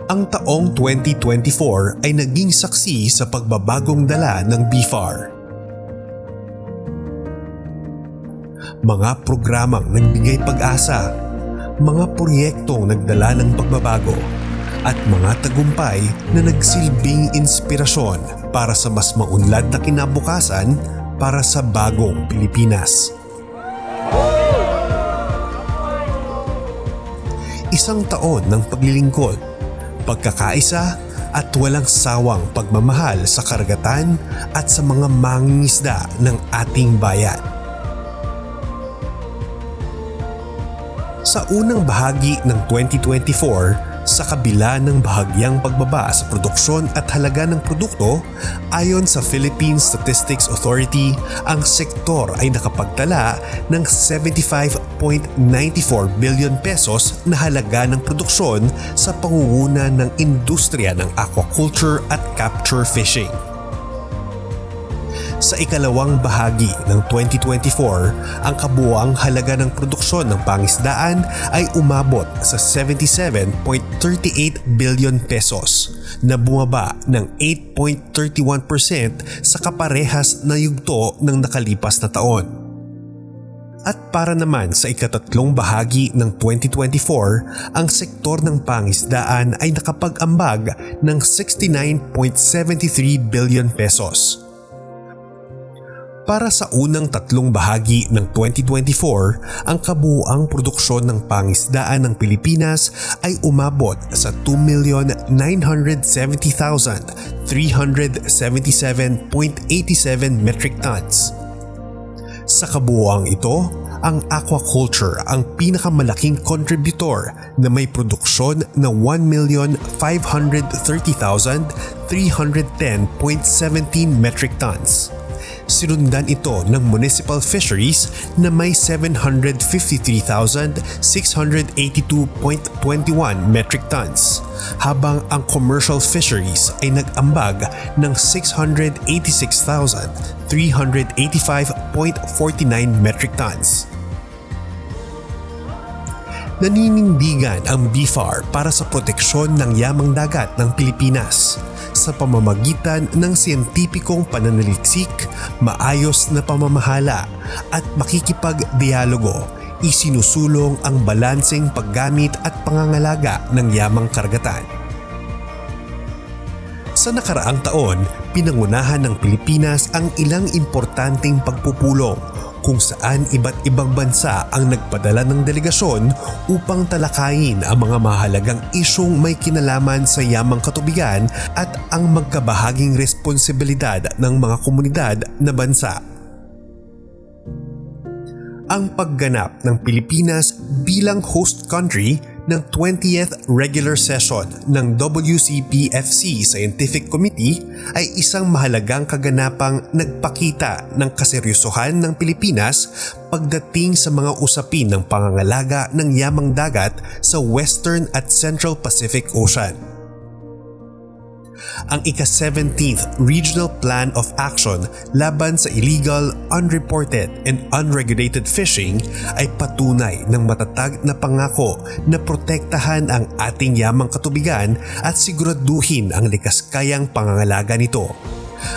Ang taong 2024 ay naging saksi sa pagbabagong dala ng BFAR. Mga programang nagbigay pag-asa, mga proyektong nagdala ng pagbabago, at mga tagumpay na nagsilbing inspirasyon para sa mas maunlad na kinabukasan para sa bagong Pilipinas. Isang taon ng paglilingkod, pagkakaisa at walang sawang pagmamahal sa karagatan at sa mga mangingisda ng ating bayan. Sa unang bahagi ng 2024, sa kabila ng bahagyang pagbaba sa produksyon at halaga ng produkto, ayon sa Philippine Statistics Authority, ang sektor ay nakapagtala ng 75.94 billion pesos na halaga ng produksyon sa pangunguna ng industriya ng aquaculture at capture fishing. Sa ikalawang bahagi ng 2024, ang kabuuang halaga ng produksyon ng pangisdaan ay umabot sa 77.38 billion pesos na bumaba ng 8.31% sa kaparehas na yugto ng nakalipas na taon. At para naman sa ikatatlong bahagi ng 2024, ang sektor ng pangisdaan ay nakapag-ambag ng 69.73 billion pesos. Para sa unang tatlong bahagi ng 2024, ang kabuuang produksyon ng pangisdaan ng Pilipinas ay umabot sa 2,970,377.87 metric tons. Sa kabuuang ito, ang aquaculture ang pinakamalaking contributor na may produksyon na 1,530,310.17 metric tons. Sinundan ito ng municipal fisheries na may 753,682.21 metric tons, habang ang commercial fisheries ay nag-ambag ng 686,385.49 metric tons. Naninindigan ang BFAR para sa proteksyon ng yamang dagat ng Pilipinas sa pamamagitan ng siyentipikong pananaliksik, maayos na pamamahala at makikipagdialogo. Isinusulong ang balanseng paggamit at pangangalaga ng yamang karagatan. Sa nakaraang taon, pinangunahan ng Pilipinas ang ilang importanteng pagpupulong kung saan iba't ibang bansa ang nagpadala ng delegasyon upang talakayin ang mga mahalagang isyung may kinalaman sa yamang katubigan at ang magkabahaging responsibilidad ng mga komunidad na bansa. Ang pagganap ng Pilipinas bilang host country ng 20th Regular Session ng WCPFC Scientific Committee ay isang mahalagang kaganapang nagpakita ng kaseryosohan ng Pilipinas pagdating sa mga usapin ng pangangalaga ng yamang dagat sa Western at Central Pacific Ocean. Ang ika-17th Regional Plan of Action laban sa illegal, unreported, and unregulated fishing ay patunay ng matatag na pangako na protektahan ang ating yamang katubigan at siguraduhin ang likaskayang pangangalaga nito.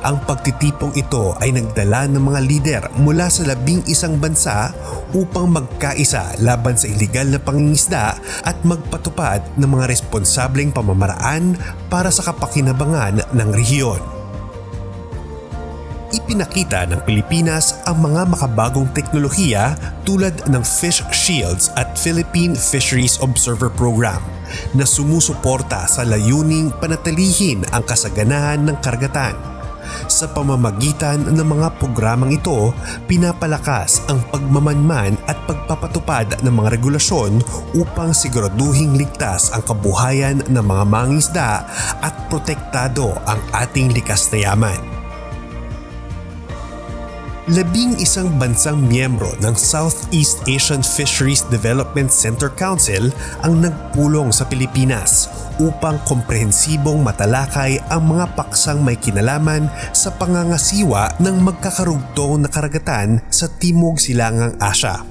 Ang pagtitipong ito ay nagdala ng mga lider mula sa 11 bansa upang magkaisa laban sa iligal na pangingisda at magpatupad ng mga responsableng pamamaraan para sa kapakinabangan ng rehiyon. Ipinakita ng Pilipinas ang mga makabagong teknolohiya tulad ng Fish Shields at Philippine Fisheries Observer Program na sumusuporta sa layuning panatilihin ang kasaganahan ng karagatan. Sa pamamagitan ng mga programang ito, pinapalakas ang pagmamanman at pagpapatupad ng mga regulasyon upang siguraduhing ligtas ang kabuhayan ng mga mangingisda at protektado ang ating likas na yaman. 11 bansang miyembro ng Southeast Asian Fisheries Development Center Council ang nagpulong sa Pilipinas upang komprehensibong matalakay ang mga paksang may kinalaman sa pangangasiwa ng magkakarugtong na karagatan sa Timog Silangang Asya.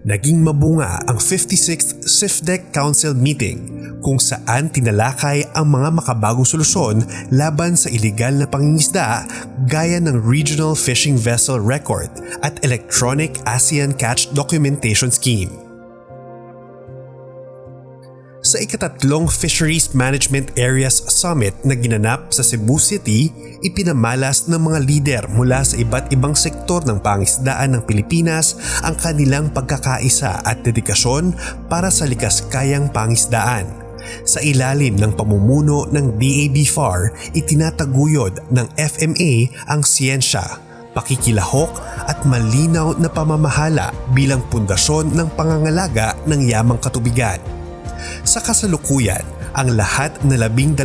Naging mabunga ang 56th SIFDEC Council meeting kung saan tinalakay ang mga makabagong solusyon laban sa iligal na pangingisda gaya ng Regional Fishing Vessel Record at Electronic ASEAN Catch Documentation Scheme. Sa ikatatlong Fisheries Management Areas Summit na ginanap sa Cebu City, ipinamalas ng mga lider mula sa iba't ibang sektor ng pangisdaan ng Pilipinas ang kanilang pagkakaisa at dedikasyon para sa likaskayang pangisdaan. Sa ilalim ng pamumuno ng DAB-FAR, itinataguyod ng FMA ang siyensya, pakikilahok at malinaw na pamamahala bilang pundasyon ng pangangalaga ng yamang katubigan. Sa kasalukuyan, ang lahat na 12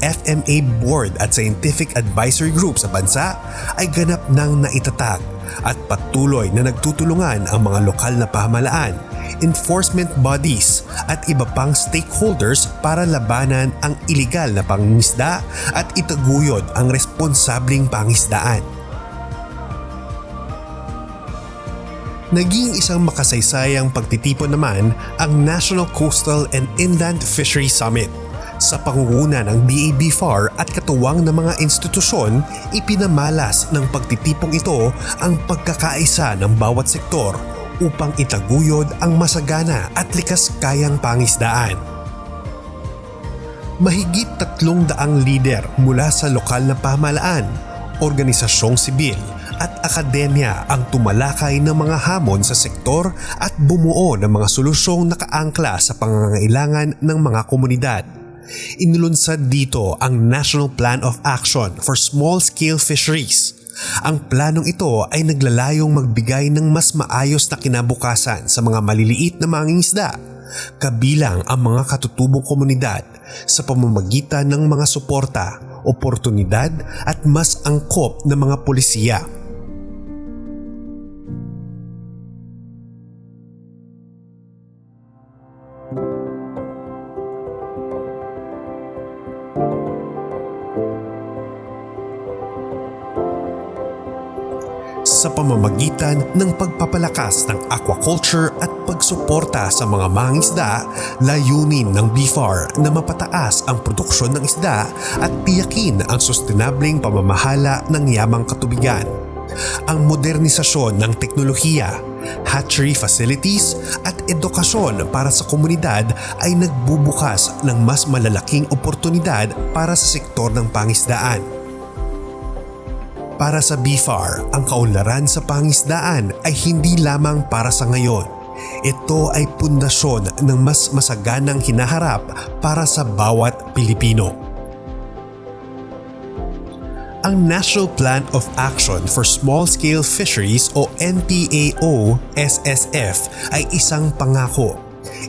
FMA Board at Scientific Advisory Group sa bansa ay ganap nang naitatag at patuloy na nagtutulungan ang mga lokal na pamahalaan, enforcement bodies at iba pang stakeholders para labanan ang iligal na pangingisda at itaguyod ang responsabling pangisdaan. Naging isang makasaysayang pagtitipon naman ang National Coastal and Inland Fisheries Summit. Sa pangunguna ng DAB-FAR at katuwang ng mga institusyon, ipinamalas ng pagtitipong ito ang pagkakaisa ng bawat sektor upang itaguyod ang masagana at likaskayang pangisdaan. Mahigit 300 lider mula sa lokal na pamahalaan, organisasyong sibil at akademya ang tumalakay ng mga hamon sa sektor at bumuo ng mga solusyong nakaangkla sa pangangailangan ng mga komunidad. Inulunsad dito ang National Plan of Action for Small-Scale Fisheries. Ang planong ito ay naglalayong magbigay ng mas maayos na kinabukasan sa mga maliliit na mangingisda, kabilang ang mga katutubong komunidad sa pamamagitan ng mga suporta, oportunidad at mas angkop na mga polisiya. Sa pamamagitan ng pagpapalakas ng aquaculture at pagsuporta sa mga mangingisda, layunin ng BFAR na mapataas ang produksyon ng isda at tiyakin ang sustainableng pamamahala ng yamang katubigan. Ang modernisasyon ng teknolohiya, hatchery facilities at edukasyon para sa komunidad ay nagbubukas ng mas malalaking oportunidad para sa sektor ng pangisdaan. Para sa BFAR, ang kaunlaran sa pangisdaan ay hindi lamang para sa ngayon. Ito ay pundasyon ng mas masaganang hinaharap para sa bawat Pilipino. Ang National Plan of Action for Small-Scale Fisheries o NPAO-SSF ay isang pangako,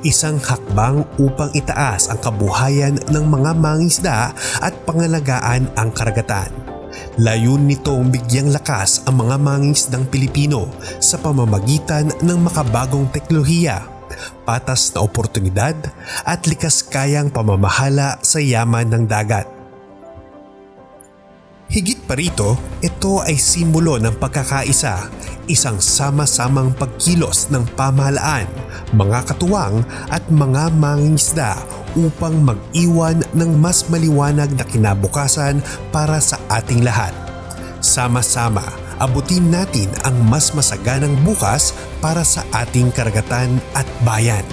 isang hakbang upang itaas ang kabuhayan ng mga mangingisda at pangalagaan ang karagatan. Layun nitong bigyang lakas ang mga mangingisdang Pilipino sa pamamagitan ng makabagong teknolohiya, patas na oportunidad at likaskayang pamamahala sa yaman ng dagat. Higit pa rito, ito ay simbolo ng pagkakaisa, isang sama-samang pagkilos ng pamahalaan, mga katuwang at mga mangingisda upang mag-iwan ng mas maliwanag na kinabukasan para sa ating lahat. Sama-sama, abutin natin ang mas masaganang bukas para sa ating karagatan at bayan.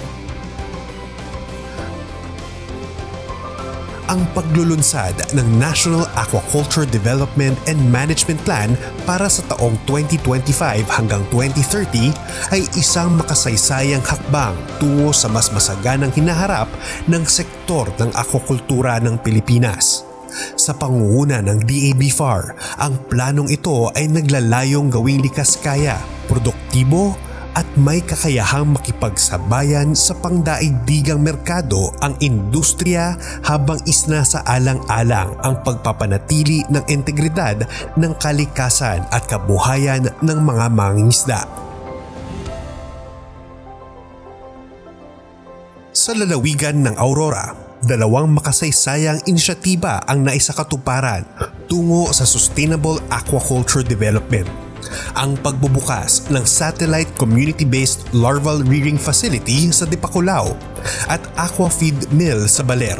Ang paglulunsad ng National Aquaculture Development and Management Plan para sa taong 2025 hanggang 2030 ay isang makasaysayang hakbang tungo sa mas masaganang hinaharap ng sektor ng aquakultura ng Pilipinas. Sa pangunguna ng DAB-FAR, ang planong ito ay naglalayong gawing likaskaya, produktibo at may kakayahang makipagsabayan sa pangdaigdigang merkado ang industriya habang isnasa alang-alang ang pagpapanatili ng integridad ng kalikasan at kabuhayan ng mga mangingisda. Sa lalawigan ng Aurora, 2 makasaysayang inisyatiba ang naisakatuparan tungo sa sustainable aquaculture development. ang pagbubukas ng satellite community-based larval rearing facility sa Dipaculao at aquafeed mill sa Baler.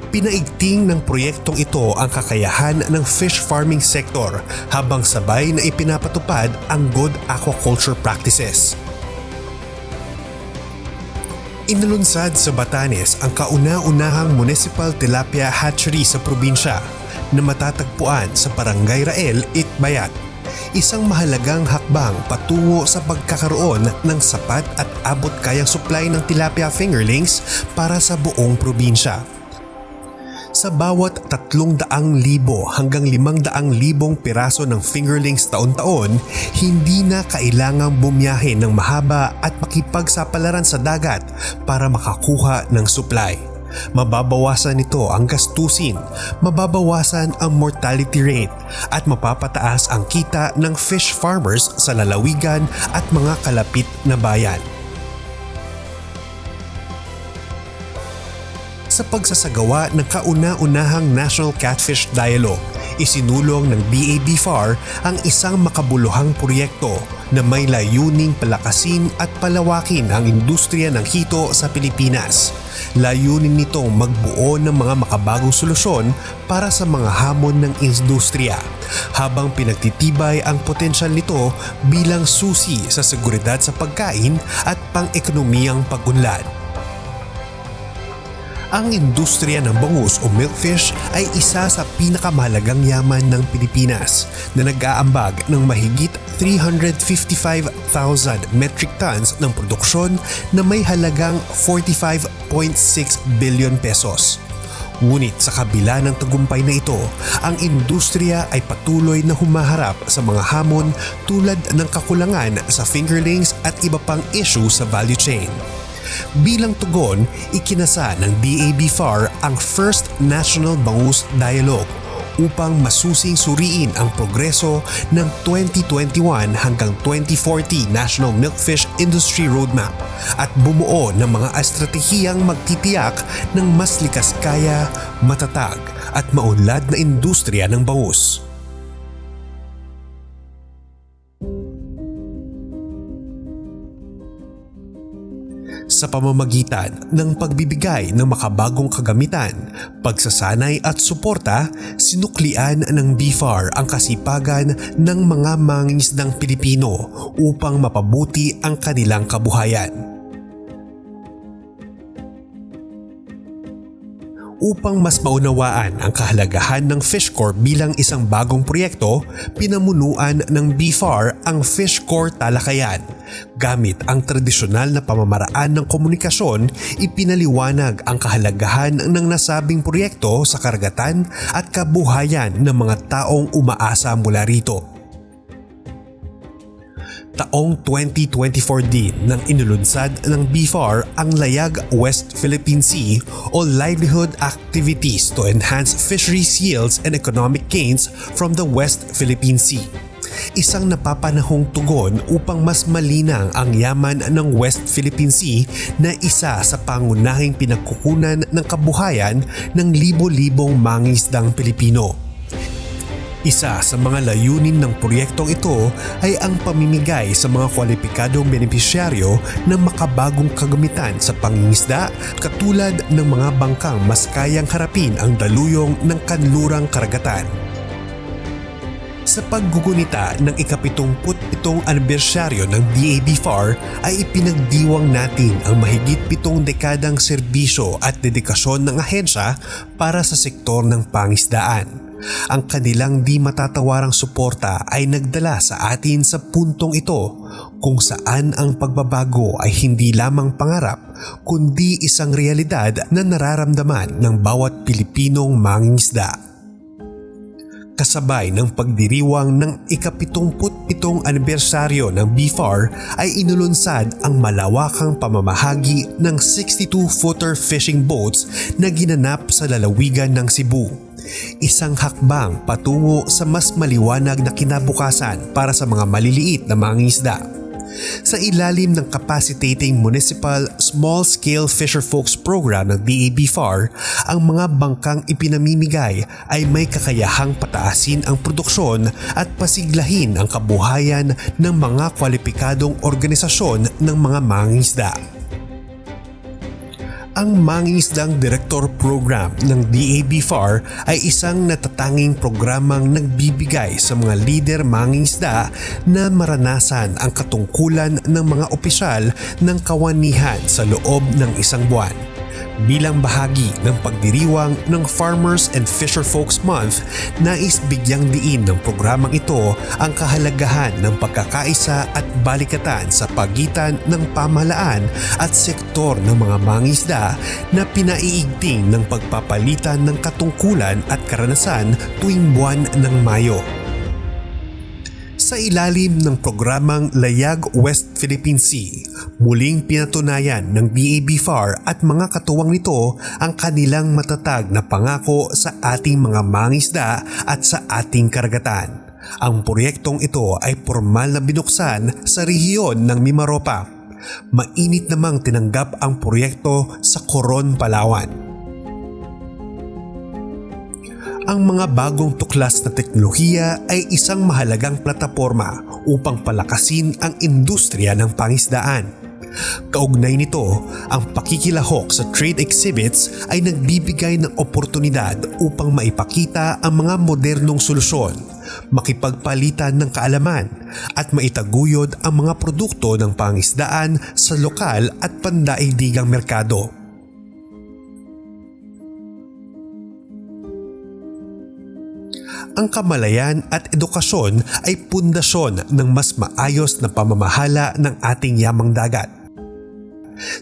Pinaigting ng proyektong ito ang kakayahan ng fish farming sector habang sabay na ipinapatupad ang good aquaculture practices. Inalunsad sa Batanes ang kauna-unahang municipal tilapia hatchery sa probinsya na matatagpuan sa Barangay Rael, Itbayat. Isang mahalagang hakbang patungo sa pagkakaroon ng sapat at abot-kayang supply ng tilapia fingerlings para sa buong probinsya. Sa bawat 300,000 hanggang 500,000 piraso ng fingerlings taon-taon, hindi na kailangang bumiyahe ng mahaba at makipagsapalaran sa dagat para makakuha ng supply. Mababawasan nito ang gastusin, mababawasan ang mortality rate at mapapataas ang kita ng fish farmers sa lalawigan at mga kalapit na bayan. Sa pagsasagawa ng kauna-unahang National Catfish Dialogue, isinulong ng BABFAR ang isang makabuluhang proyekto na may layuning palakasin at palawakin ang industriya ng hito sa Pilipinas. Layunin nitong magbuo ng mga makabagong solusyon para sa mga hamon ng industriya, habang pinagtitibay ang potensyal nito bilang susi sa seguridad sa pagkain at pang-ekonomiyang pag-unlad. Ang industriya ng bangus o milkfish ay isa sa pinakamahalagang yaman ng Pilipinas na nag-aambag ng mahigit 355,000 metric tons ng produksyon na may halagang 45.6 billion pesos. Ngunit sa kabila ng tagumpay na ito, ang industriya ay patuloy na humaharap sa mga hamon tulad ng kakulangan sa fingerlings at iba pang issue sa value chain. Bilang tugon, ikinasa ng BABFAR ang First National Bangus Dialogue upang masusing suriin ang progreso ng 2021 hanggang 2040 National Milkfish Industry Roadmap at bumuo ng mga estratehiyang magtitiyak ng mas likas kaya, matatag at maunlad na industriya ng bangus. Sa pamamagitan ng pagbibigay ng makabagong kagamitan, pagsasanay at suporta, sinuklian ng BFAR ang kasipagan ng mga mangingisdang Pilipino upang mapabuti ang kanilang kabuhayan. Upang mas maunawaan ang kahalagahan ng Fish Corp bilang isang bagong proyekto, pinamunuan ng BFAR ang Fish Corp Talakayan. Gamit ang tradisyonal na pamamaraan ng komunikasyon, ipinaliwanag ang kahalagahan ng nasabing proyekto sa karagatan at kabuhayan ng mga taong umaasa mula rito. Taong 2024 din nang inulunsad ng BFAR ang Layag West Philippine Sea o Livelihood Activities to Enhance Fisheries Yields and Economic Gains from the West Philippine Sea. Isang napapanahong tugon upang mas malinang ang yaman ng West Philippine Sea na isa sa pangunahing pinagkukunan ng kabuhayan ng libo-libong mangingisdang Pilipino. Isa sa mga layunin ng proyektong ito ay ang pamimigay sa mga kwalipikadong benepisyaryo ng makabagong kagamitan sa pangingisda katulad ng mga bangkang mas kayang harapin ang daluyong ng kanlurang karagatan. Sa paggugunita ng ika-77 anibersaryo ng BABFAR ay ipinagdiwang natin ang mahigit 7 dekadang serbisyo at dedikasyon ng ahensya para sa sektor ng pangisdaan. Ang kanilang di matatawarang suporta ay nagdala sa atin sa puntong ito kung saan ang pagbabago ay hindi lamang pangarap kundi isang realidad na nararamdaman ng bawat Pilipinong mangingisda. Kasabay ng pagdiriwang ng ika-77 anibersaryo ng BFAR ay inulunsad ang malawakang pamamahagi ng 62-footer fishing boats na ginanap sa lalawigan ng Cebu. Isang hakbang patungo sa mas maliwanag na kinabukasan para sa mga maliliit na mangingisda. Sa ilalim ng Capacitating Municipal Small Scale Fisher Folks Program ng DAB-FAR, ang mga bangkang ipinamimigay ay may kakayahang pataasin ang produksyon at pasiglahin ang kabuhayan ng mga kwalipikadong organisasyon ng mga mangingisda. Ang Mangingisdang Director Program ng DAB-FAR ay isang natatanging programang nagbibigay sa mga lider mangingisda na maranasan ang katungkulan ng mga opisyal ng kawanihan sa loob ng isang buwan. Bilang bahagi ng pagdiriwang ng Farmers and Fisherfolks Month, nais bigyang diin ng programang ito ang kahalagahan ng pagkakaisa at balikatan sa pagitan ng pamahalaan at sektor ng mga mangingisda na pinaiigting ng pagpapalitan ng katungkulan at karanasan tuwing buwan ng Mayo. Sa ilalim ng programang Layag West Philippine Sea, muling pinatunayan ng DAB-FAR at mga katuwang nito ang kanilang matatag na pangako sa ating mga mangingisda at sa ating karagatan. Ang proyektong ito ay formal na binuksan sa rehiyon ng Mimaropa. Mainit namang tinanggap ang proyekto sa Coron, Palawan. Ang mga bagong tuklas na teknolohiya ay isang mahalagang plataporma upang palakasin ang industriya ng pangisdaan. Kaugnay nito, ang pakikilahok sa trade exhibits ay nagbibigay ng oportunidad upang maipakita ang mga modernong solusyon, makipagpalitan ng kaalaman at maitaguyod ang mga produkto ng pangisdaan sa lokal at pandaigdigang merkado. Ang kamalayan at edukasyon ay pundasyon ng mas maayos na pamamahala ng ating yamang dagat.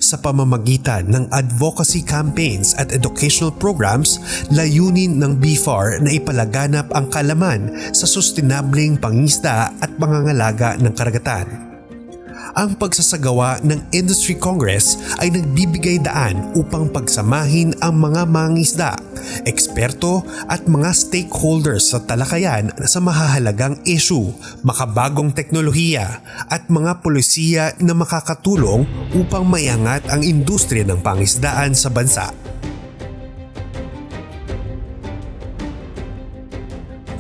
Sa pamamagitan ng advocacy campaigns at educational programs, layunin ng BFAR na ipalaganap ang kaalaman sa sustainableng pangingisda at pangangalaga ng karagatan. Ang pagsasagawa ng Industry Congress ay nagbibigay daan upang pagsamahin ang mga mangingisda, eksperto at mga stakeholders sa talakayan sa mahahalagang issue, makabagong teknolohiya at mga polisiya na makakatulong upang maiangat ang industriya ng pangisdaan sa bansa.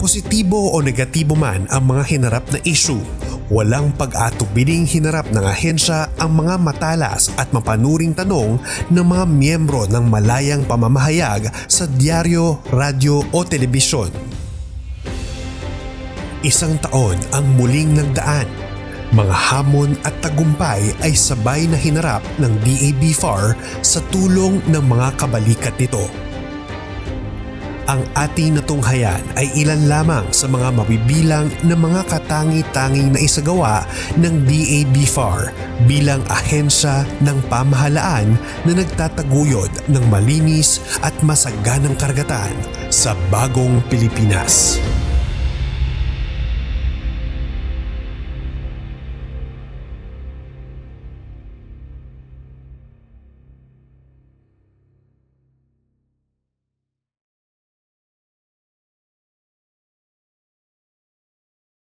Positibo o negatibo man ang mga hinarap na issue, walang pag-atubiling hinarap ng ahensya ang mga matalas at mapanuring tanong ng mga miyembro ng malayang pamamahayag sa dyaryo, radyo o telebisyon. Isang taon ang muling nagdaan. Mga hamon at tagumpay ay sabay na hinarap ng DAB-FAR sa tulong ng mga kabalikat nito. Ang ating natunghayan ay ilan lamang sa mga mabibilang na mga katangi-tanging na isagawa ng DAB-FAR bilang ahensya ng pamahalaan na nagtataguyod ng malinis at masaganang karagatan sa bagong Pilipinas.